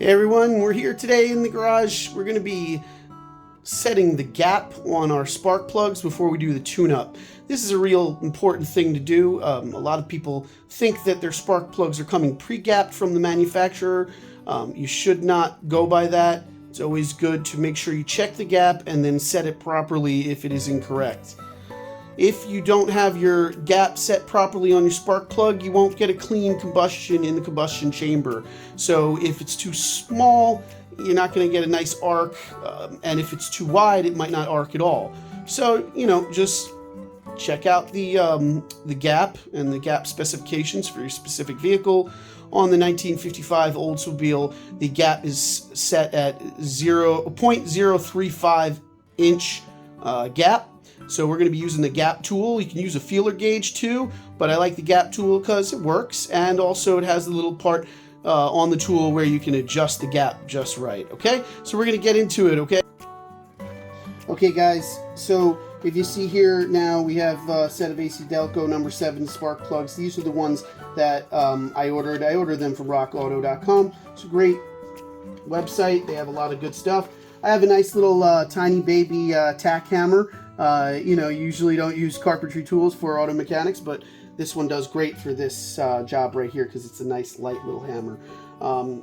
Hey everyone, we're here today in the garage. We're going to be setting the gap on our spark plugs before we do the tune-up. This is a real important thing to do. A lot of people think that their spark plugs are coming pre-gapped from the manufacturer. You should not go by that. It's always good to make sure you check the gap and then set it properly if it is incorrect. If you don't have your gap set properly on your spark plug, you won't get a clean combustion in the combustion chamber. So if it's too small, you're not going to get a nice arc, and if it's too wide, it might not arc at all. So, just check out the gap and the gap specifications for your specific vehicle. On the 1955 Oldsmobile, the gap is set at 0.035 inch gap. So we're going to be using the gap tool. You can use a feeler gauge too, but I like the gap tool because it works, and also it has the little part on the tool where you can adjust the gap just right. Okay, so we're going to get into it. Okay guys, so if you see here now, we have a set of AC Delco number 7 spark plugs. These are the ones that I ordered. I ordered them from rockauto.com. It's a great website. They have a lot of good stuff. I have a nice little tiny baby tack hammer. Usually don't use carpentry tools for auto mechanics, but this one does great for this job right here because it's a nice light little hammer.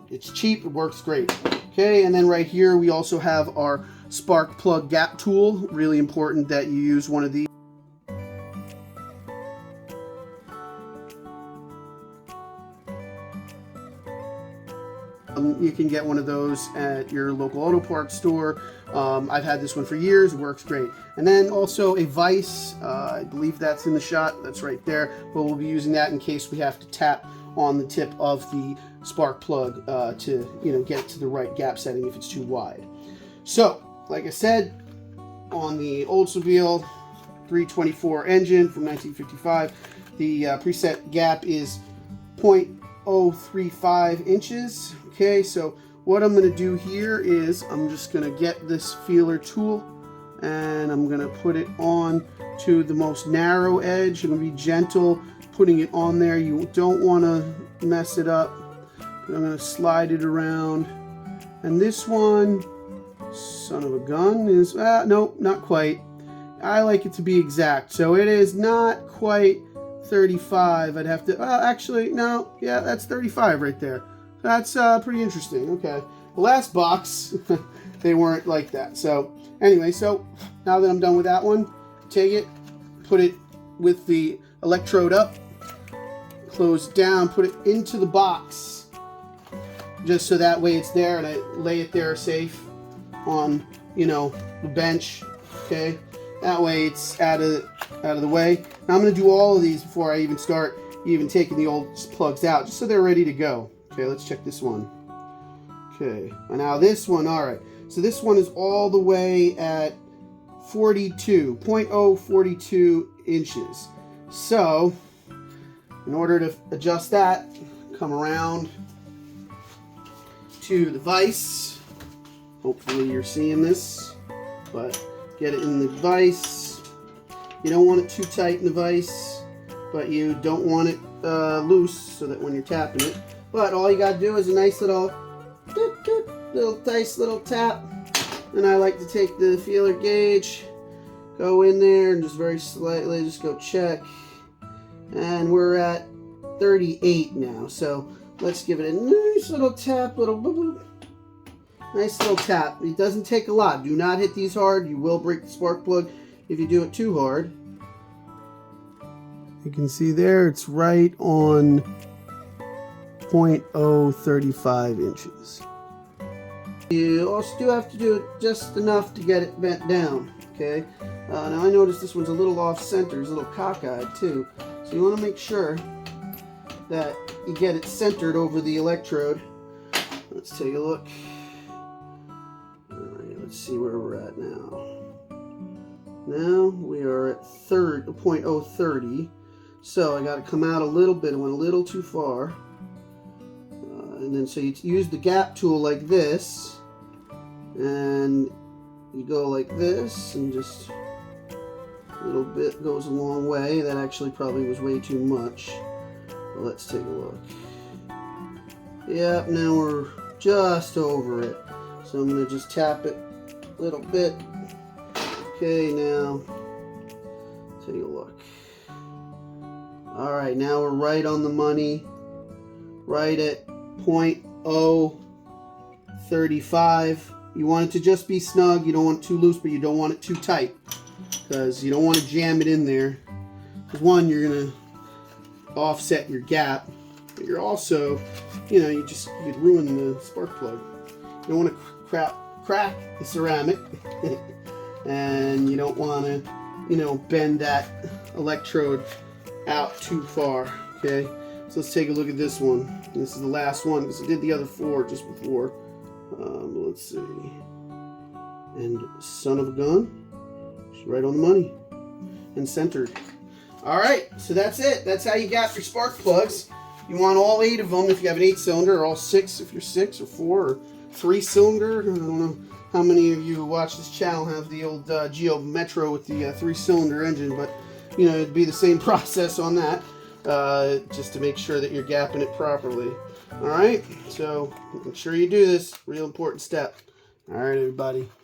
It's cheap, it works great. Okay, and then right here we also have our spark plug gap tool. Really important that you use one of these. You can get one of those at your local auto parts store. I've had this one for years, it works great. And then also a vise, I believe that's in the shot, that's right there, but we'll be using that in case we have to tap on the tip of the spark plug to get it to the right gap setting if it's too wide. So, like I said, on the Oldsmobile 324 engine from 1955, the preset gap is 0.035 inches. Okay, so what I'm going to do here is I'm just going to get this feeler tool and I'm going to put it on to the most narrow edge. I'm going to be gentle putting it on there. You don't want to mess it up. But I'm going to slide it around. And this one, son of a gun, is, no, not quite. I like it to be exact. So it is not quite 35. I'd have to, actually, no, yeah, that's 35 right there. That's pretty interesting. Okay. The last box, they weren't like that. So anyway, so now that I'm done with that one, take it, put it with the electrode up, close down, put it into the box, just so that way it's there, and I lay it there safe on, the bench. Okay. That way it's out of the way. Now I'm going to do all of these before I even start taking the old plugs out, just so they're ready to go. Okay, let's check this one. Okay, and now this one, all right. So this one is all the way at 0.042 inches. So, in order to adjust that, come around to the vise. Hopefully you're seeing this, but get it in the vise. You don't want it too tight in the vise, but you don't want it loose so that when you're tapping it. But all you gotta do is a nice little nice little tap. And I like to take the feeler gauge, go in there, and just very slightly just go check. And we're at 38 now. So let's give it a nice little tap, little boop boop. Nice little tap. It doesn't take a lot. Do not hit these hard. You will break the spark plug if you do it too hard. You can see there, it's right on 0.035 inches. You also do have to do it just enough to get it bent down. Okay. Now I noticed this one's a little off center. It's a little cockeyed too. So you want to make sure that you get it centered over the electrode. Let's take a look. Alright, let's see where we're at now. Now we are at 0.030. So I got to come out a little bit. I went a little too far. And then so you use the gap tool like this, and you go like this, and just a little bit goes a long way. That actually probably was way too much. Well, let's take a look. Yep, now we're just over it. So I'm going to just tap it a little bit. Okay, now take a look. All right, now we're right on the money, right at 0.035. You want it to just be snug. You don't want it too loose, but you don't want it too tight, because you don't want to jam it in there. Because one, you're going to offset your gap, but you're also, you know, you'd ruin the spark plug. You don't want to crack the ceramic, and you don't want to, you know, bend that electrode out too far. Okay, so let's take a look at this one. This is the last one because I did the other 4 just before. Let's see. And son of a gun, she's right on the money and centered. All right, so that's it. That's how you got your spark plugs. You want all 8 of them if you have an 8-cylinder, or all 6 if you're 6 or 4 or 3-cylinder. I don't know how many of you who watch this channel have the old Geo Metro with the 3-cylinder engine, but you know, it'd be the same process on that, just to make sure that you're gapping it properly. All right, so make sure you do this. Real important step. All right, everybody.